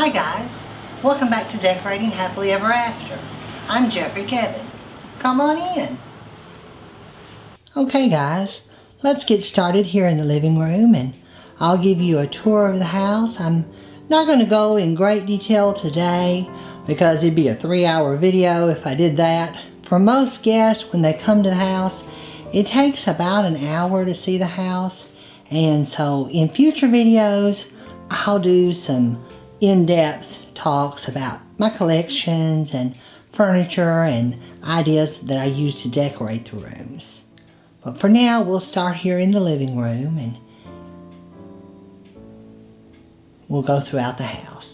Hi guys, welcome back to Decorating Happily Ever After. I'm Jeffrey Kevin. Come on in. Okay guys, let's get started here in the living room and I'll give you a tour of the house. I'm not going to go in great detail today because it'd be a 3-hour video if I did that. For most guests, when they come to the house, it takes about an hour to see the house, and so in future videos I'll do some in-depth talks about my collections and furniture and ideas that I use to decorate the rooms. But for now, we'll start here in the living room and we'll go throughout the house.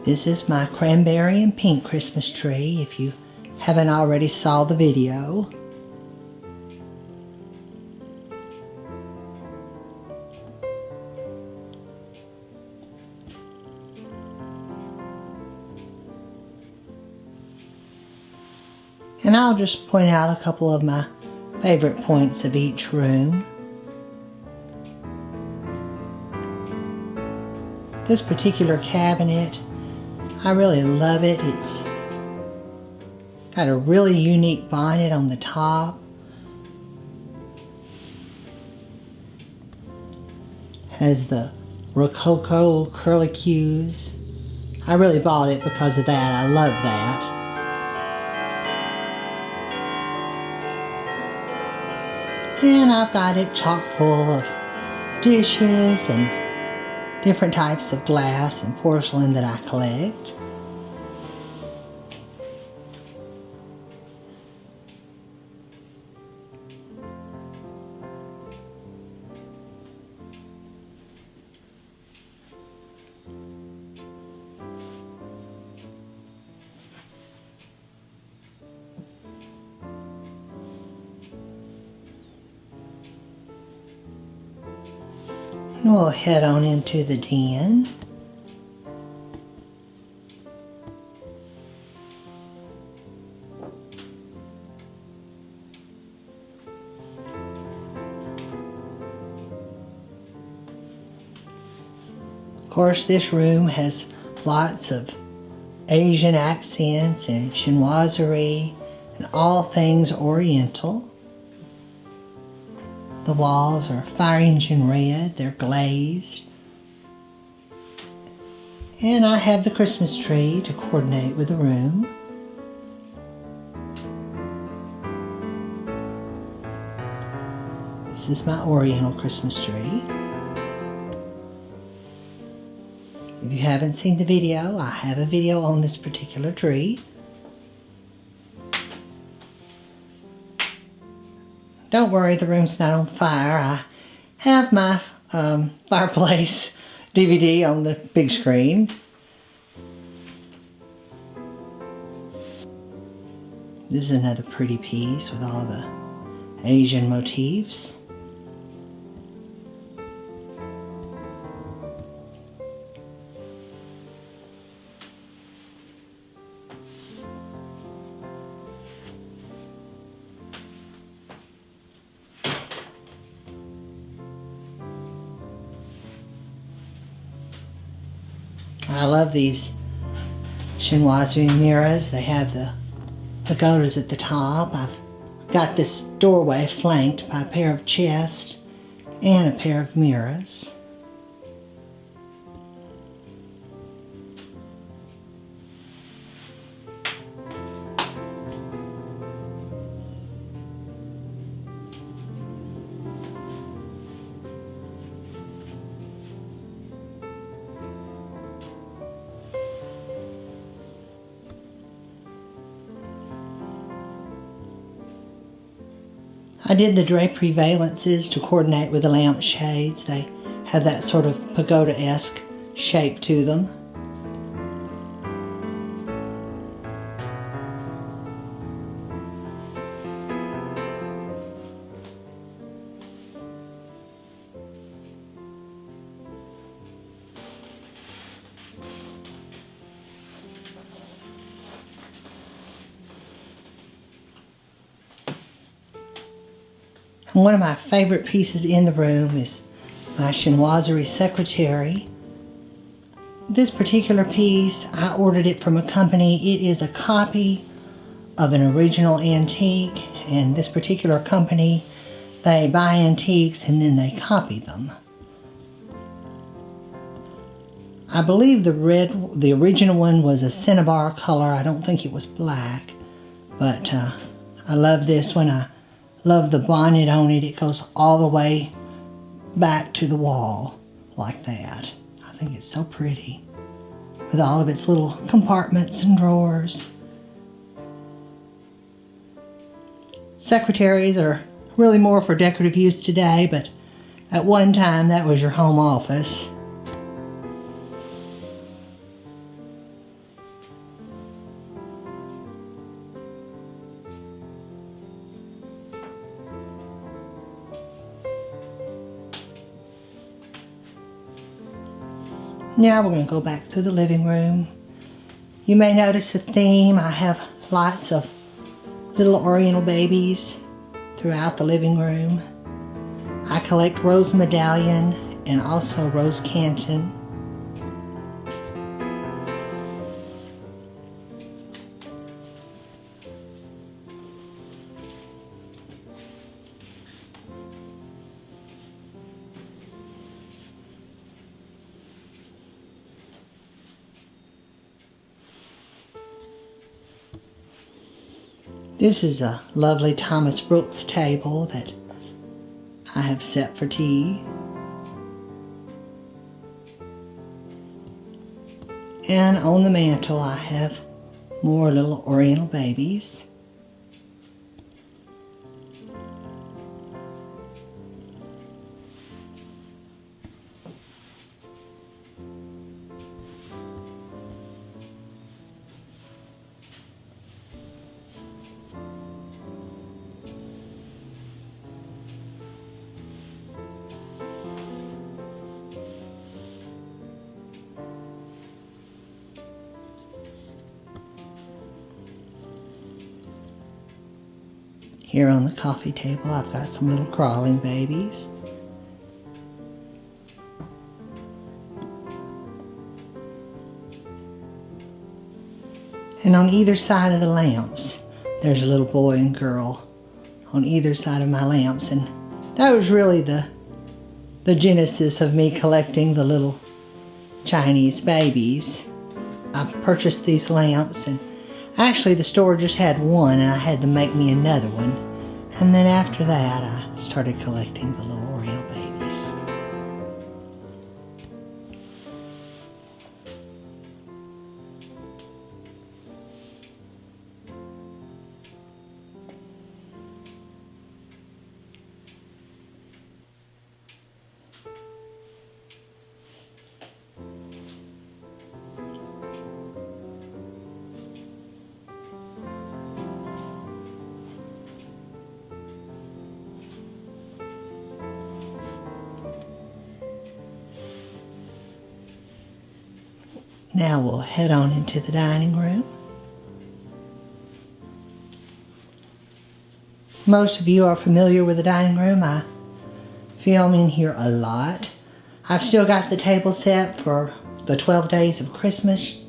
This is my cranberry and pink Christmas tree, if you haven't already saw the video. And I'll just point out a couple of my favorite points of each room. This particular cabinet, I really love it. It's got a really unique bonnet on the top. Has the Rococo curlicues. I really bought it because of that. I love that. And I've got it chock full of dishes and different types of glass and porcelain that I collect. And we'll head on into the den. Of course, this room has lots of Asian accents and chinoiserie and all things Oriental. The walls are fire engine red, they're glazed. And I have the Christmas tree to coordinate with the room. This is my Oriental Christmas tree. If you haven't seen the video, I have a video on this particular tree. Don't worry, the room's not on fire. I have my fireplace DVD on the big screen. This is another pretty piece with all the Asian motifs. I love these chinoiserie mirrors. They have the pagodas at the top. I've got this doorway flanked by a pair of chests and a pair of mirrors. I did the drapery valances to coordinate with the lampshades. They have that sort of pagoda-esque shape to them. And one of my favorite pieces in the room is my Chinoiserie secretary. This particular piece, I ordered it from a company. It is a copy of an original antique, and this particular company, they buy antiques and then they copy them. I believe the original one was a cinnabar color. I don't think it was black, but I love this one. I love the bonnet on it. It goes all the way back to the wall like that. I think it's so pretty with all of its little compartments and drawers. Secretaries are really more for decorative use today, but at one time that was your home office. Now we're going to go back to the living room. You may notice a theme. I have lots of little oriental babies throughout the living room. I collect rose medallion and also rose canton. This is a lovely Thomas Brooks table that I have set for tea. And on the mantle I have more little oriental babies. Here on the coffee table, I've got some little crawling babies. And on either side of the lamps, there's a little boy and girl on either side of my lamps. And that was really the genesis of me collecting the little Chinese babies. I purchased these lamps, and actually the store just had one and I had to make me another one. And then after that I started collecting the little oriental babies. Now we'll head on into the dining room. Most of you are familiar with the dining room. I film in here a lot. I've still got the table set for the 12 days of Christmas.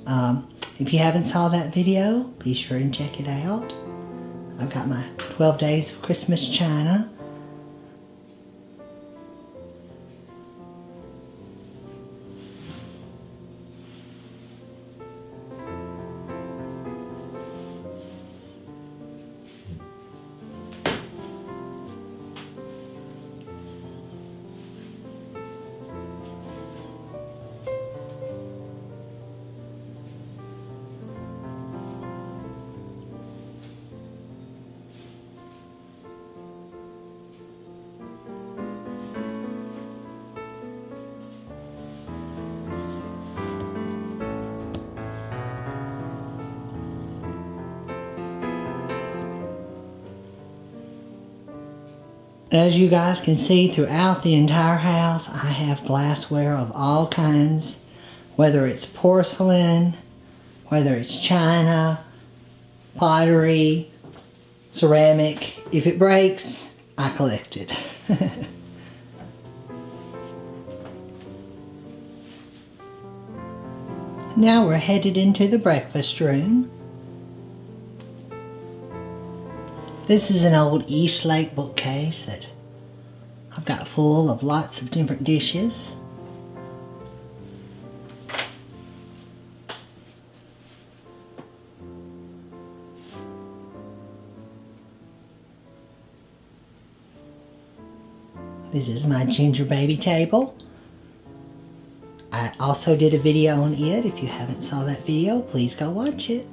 If you haven't saw that video, be sure and check it out. I've got my 12 days of Christmas china. As you guys can see throughout the entire house, I have glassware of all kinds, whether it's porcelain, whether it's china, pottery, ceramic. If it breaks, I collected. Now we're headed into the breakfast room. This is an old Eastlake bookcase that I've got full of lots of different dishes. This is my ginger baby table. I also did a video on it. If you haven't saw that video, please go watch it.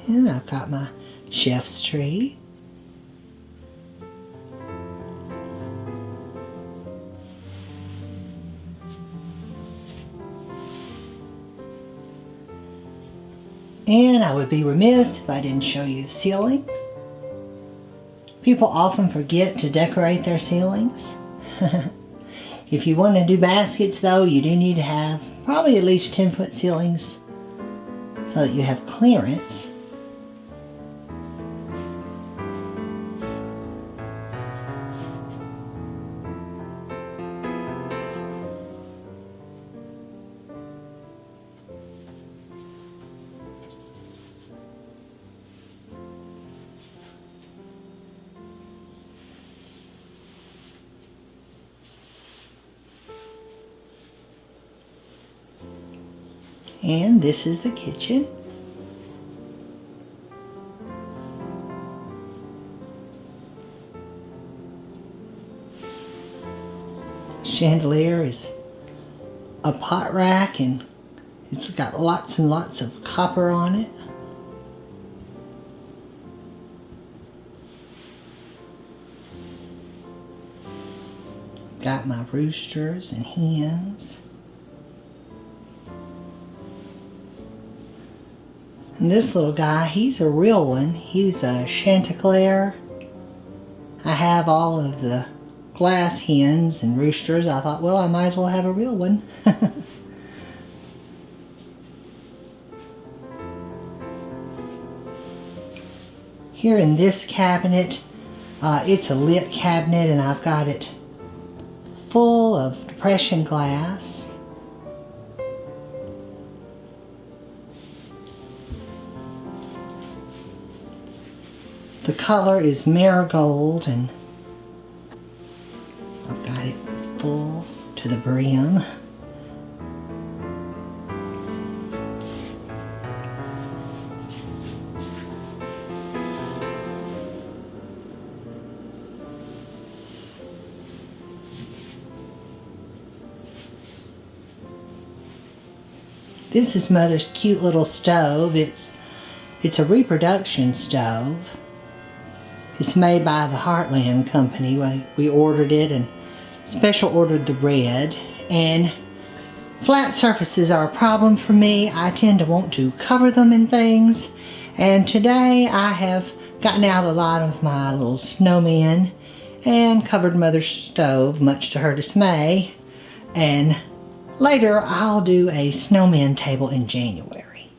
And I've got my chef's tree. And I would be remiss if I didn't show you the ceiling. People often forget to decorate their ceilings. If you want to do baskets though, you do need to have probably at least 10-foot ceilings so that you have clearance. And this is the kitchen. The chandelier is a pot rack and it's got lots and lots of copper on it. Got my roosters and hens. And this little guy, he's a real one. He's a Chanticleer. I have all of the glass hens and roosters. I thought, well, I might as well have a real one. Here in this cabinet, it's a lit cabinet and I've got it full of depression glass. The color is marigold and I've got it full to the brim. This is Mother's cute little stove. It's a reproduction stove. It's made by the Heartland Company. We ordered it and special ordered the red. And flat surfaces are a problem for me. I tend to want to cover them in things. And today I have gotten out a lot of my little snowmen and covered Mother's stove, much to her dismay. And later I'll do a snowman table in January.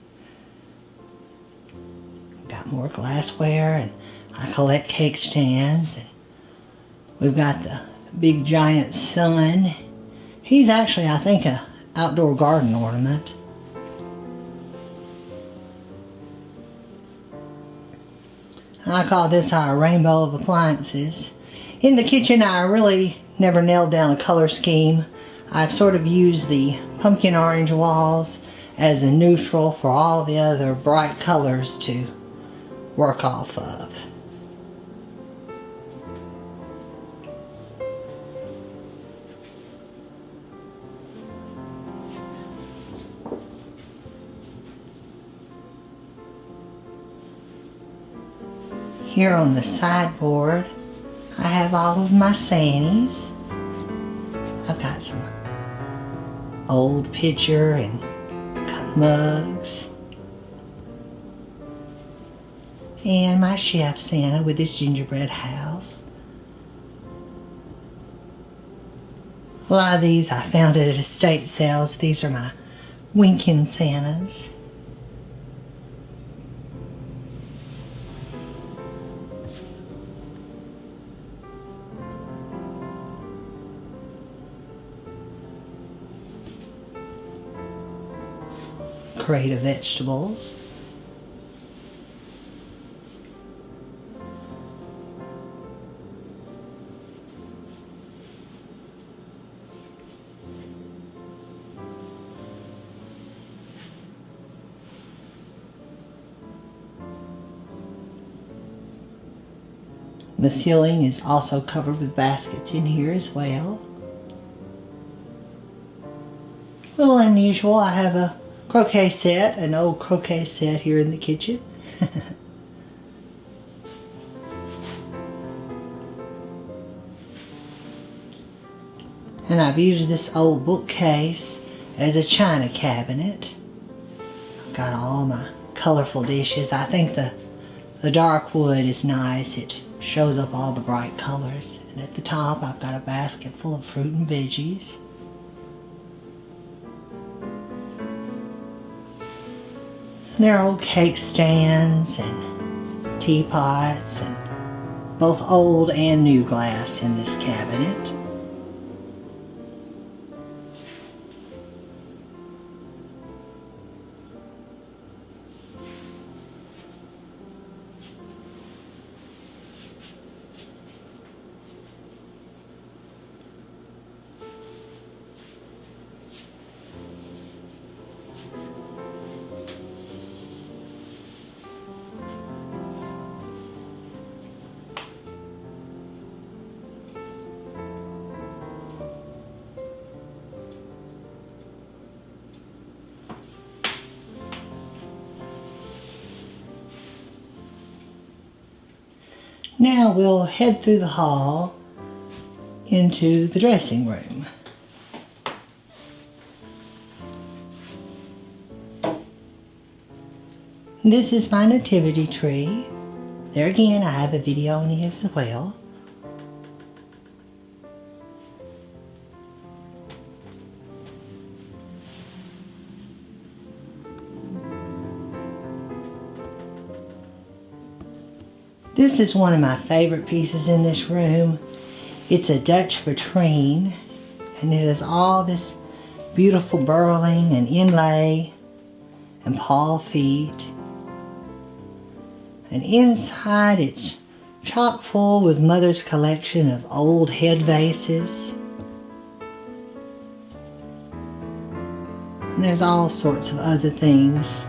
Got more glassware and I collect cake stands, and we've got the big giant sun. He's actually, I think, an outdoor garden ornament. I call this our rainbow of appliances. In the kitchen, I really never nailed down a color scheme. I've sort of used the pumpkin orange walls as a neutral for all the other bright colors to work off of. Here on the sideboard, I have all of my Sannies. I've got some old pitcher and cup mugs. And my chef Santa with his gingerbread house. A lot of these I found at estate sales. These are my Winkin Santas. crate of vegetables. The ceiling is also covered with baskets in here as well. A little unusual, I have a croquet set, an old croquet set here in the kitchen. And I've used this old bookcase as a china cabinet. I've got all my colorful dishes. I think the dark wood is nice. It shows up all the bright colors. And at the top I've got a basket full of fruit and veggies. There are old cake stands and teapots and both old and new glass in this cabinet. Now we'll head through the hall into the dressing room. This is my nativity tree. There again, I have a video on it as well. This is one of my favorite pieces in this room. It's a Dutch vitrine, and it has all this beautiful burling and inlay and paw feet. And inside it's chock full with Mother's collection of old head vases. And there's all sorts of other things.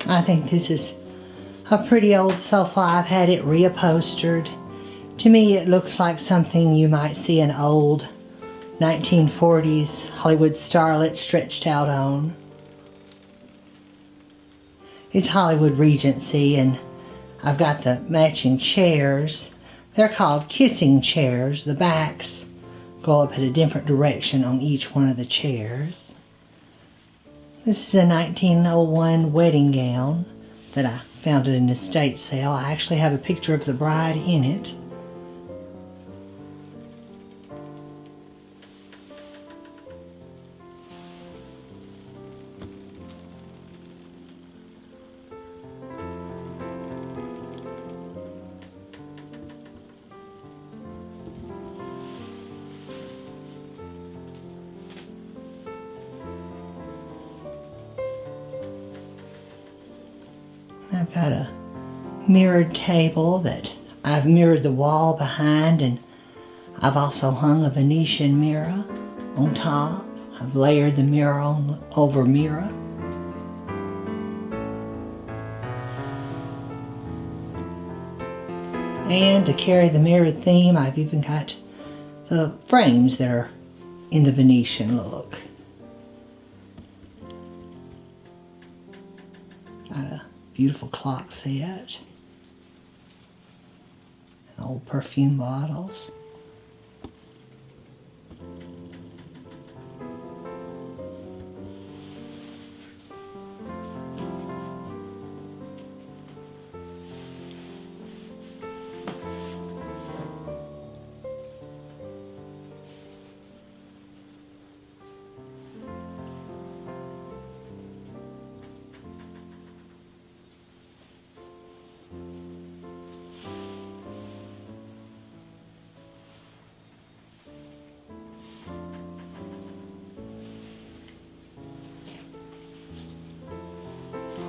I think this is a pretty old sofa. I've had it reupholstered. To me, it looks like something you might see an old 1940s Hollywood starlet stretched out on. It's Hollywood Regency, and I've got the matching chairs. They're called kissing chairs. The backs go up at a different direction on each one of the chairs. This is a 1901 wedding gown that I found at an estate sale. I actually have a picture of the bride in it. I've got a mirrored table that I've mirrored the wall behind, and I've also hung a Venetian mirror on top. I've layered the mirror on over mirror. And to carry the mirrored theme, I've even got the frames that are in the Venetian look. Got a beautiful clock set. And old perfume bottles.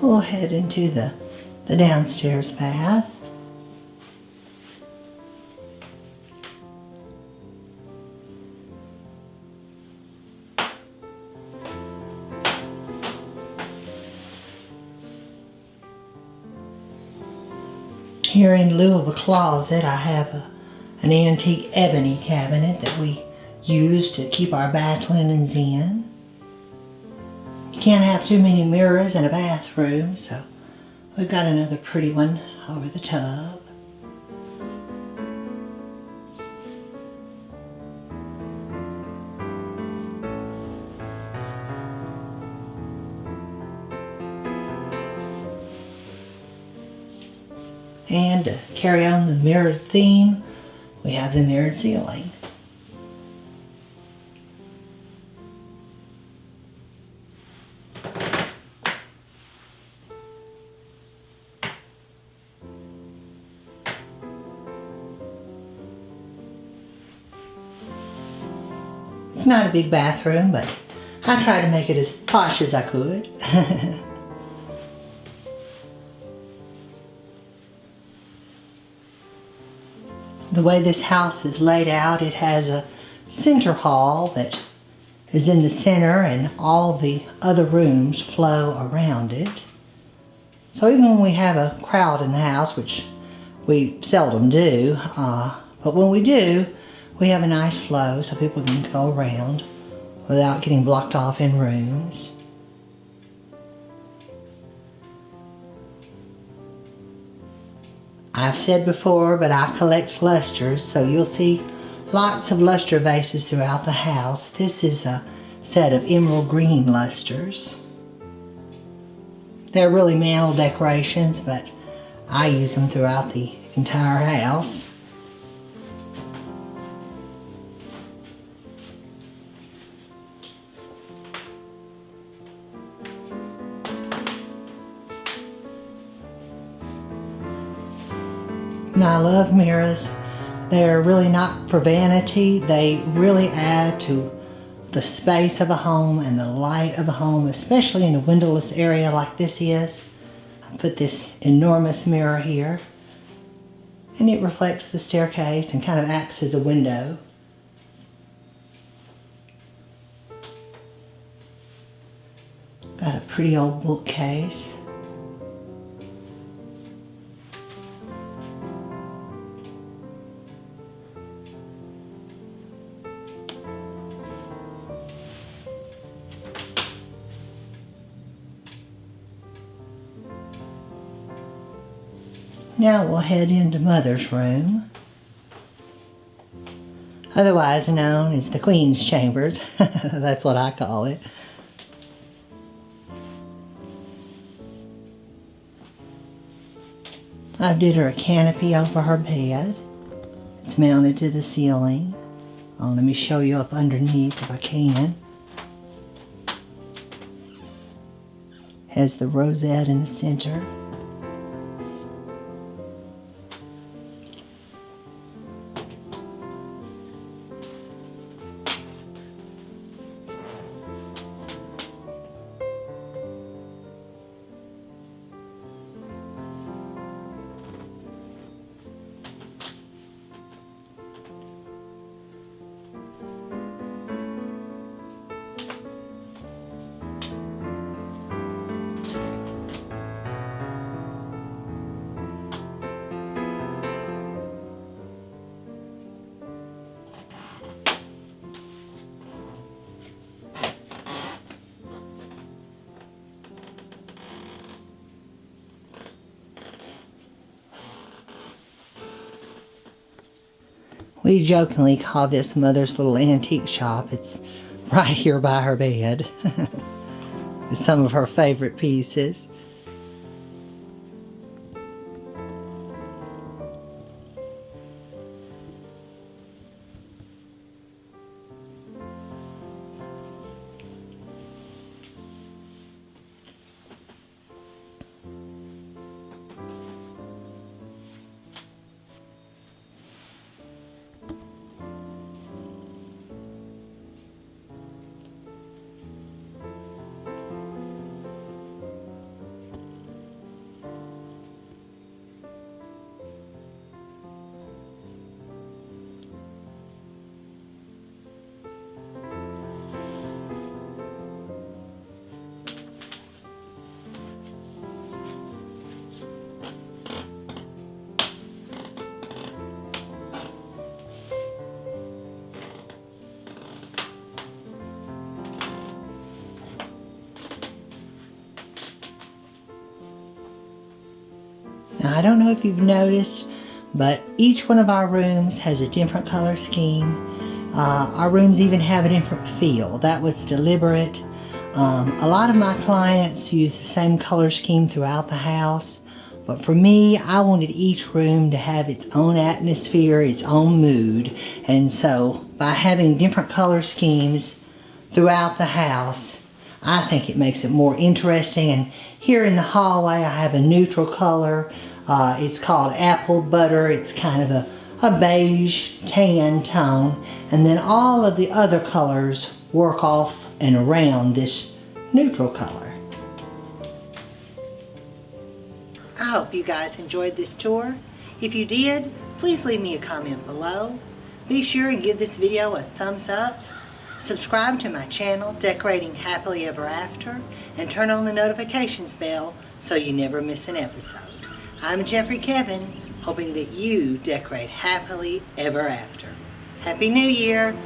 We'll head into the downstairs bath. Here in lieu of a closet, I have an antique ebony cabinet that we use to keep our bath linens in. You can't have too many mirrors in a bathroom, so we've got another pretty one over the tub. And to carry on the mirrored theme, we have the mirrored ceiling. It's not a big bathroom, but I tried to make it as posh as I could. The way this house is laid out, it has a center hall that is in the center and all the other rooms flow around it. So even when we have a crowd in the house, which we seldom do, but when we do, we have a nice flow so people can go around without getting blocked off in rooms. I've said before, but I collect lusters, so you'll see lots of luster vases throughout the house. This is a set of emerald green lusters. They're really mantle decorations, but I use them throughout the entire house. And I love mirrors. They're really not for vanity. They really add to the space of a home and the light of a home, especially in a windowless area like this is. I put this enormous mirror here, and it reflects the staircase and kind of acts as a window. Got a pretty old bookcase. Now we'll head into Mother's room, otherwise known as the Queen's Chambers. That's what I call it. I did her a canopy over her bed. It's mounted to the ceiling. Oh, let me show you up underneath if I can. Has the rosette in the center. We jokingly call this Mother's little antique shop. It's right here by her bed. With some of her favorite pieces. I don't know if you've noticed, but each one of our rooms has a different color scheme. Our rooms even have a different feel. That was deliberate. A lot of my clients use the same color scheme throughout the house, but for me, I wanted each room to have its own atmosphere, its own mood, and so by having different color schemes throughout the house, I think it makes it more interesting. And here in the hallway, I have a neutral color. It's called apple butter. It's kind of a beige tan tone, and then all of the other colors work off and around this neutral color. I hope you guys enjoyed this tour. If you did, please leave me a comment below. Be sure and give this video a thumbs up. Subscribe to my channel, Decorating Happily Ever After, and turn on the notifications bell so you never miss an episode. I'm Jeffrey Kevin, hoping that you decorate happily ever after. Happy New Year!